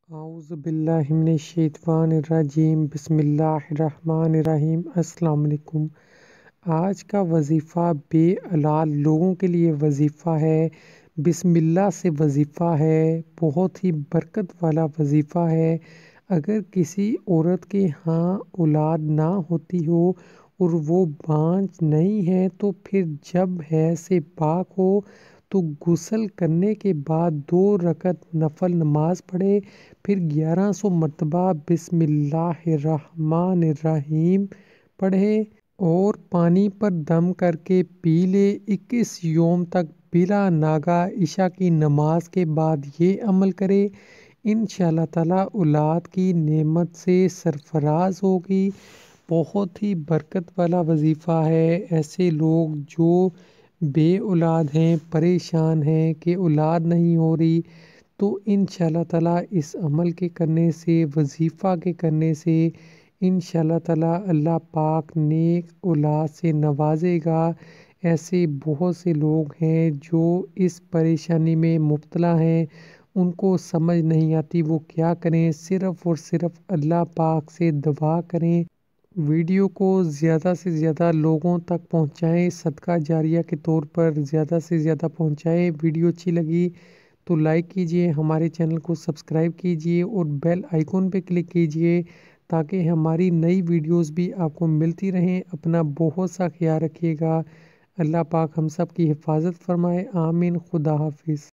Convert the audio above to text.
اعوذ باللہ من الشیطان الرجیم بسم اللہ الرحمن الرحیم۔ السلام علیکم۔ آج کا وظیفہ بے اولاد لوگوں کے لیے وظیفہ ہے۔ بسم اللہ سے وظیفہ ہے، بہت ہی برکت والا وظیفہ ہے۔ اگر کسی عورت کے ہاں اولاد نہ ہوتی ہو اور وہ بانجھ نہیں ہے تو پھر جب حیض سے پاک ہو تو غسل کرنے کے بعد 2 رکعت نفل نماز پڑھے، پھر 1100 مرتبہ بسم اللہ الرحمن الرحیم پڑھے اور پانی پر دم کر کے پی لے۔ 21 یوم تک بلا ناگہ عشاء کی نماز کے بعد یہ عمل کرے، انشاءاللہ تعالی اولاد کی نعمت سے سرفراز ہوگی۔ بہت ہی برکت والا وظیفہ ہے۔ ایسے لوگ جو بے اولاد ہیں، پریشان ہیں کہ اولاد نہیں ہو رہی، تو انشاءاللہ تعالی اس عمل کے کرنے سے، وظیفہ کے کرنے سے انشاءاللہ تعالی اللہ پاک نیک اولاد سے نوازے گا۔ ایسے بہت سے لوگ ہیں جو اس پریشانی میں مبتلا ہیں، ان کو سمجھ نہیں آتی وہ کیا کریں، صرف اور صرف اللہ پاک سے دعا کریں۔ ویڈیو کو زیادہ سے زیادہ لوگوں تک پہنچائیں، صدقہ جاریہ کے طور پر زیادہ سے زیادہ پہنچائیں۔ ویڈیو اچھی لگی تو لائک کیجئے، ہمارے چینل کو سبسکرائب کیجئے اور بیل آئیکن پہ کلک کیجئے تاکہ ہماری نئی ویڈیوز بھی آپ کو ملتی رہیں۔ اپنا بہت سا خیال رکھیے گا۔ اللہ پاک ہم سب کی حفاظت فرمائے، آمین۔ خدا حافظ۔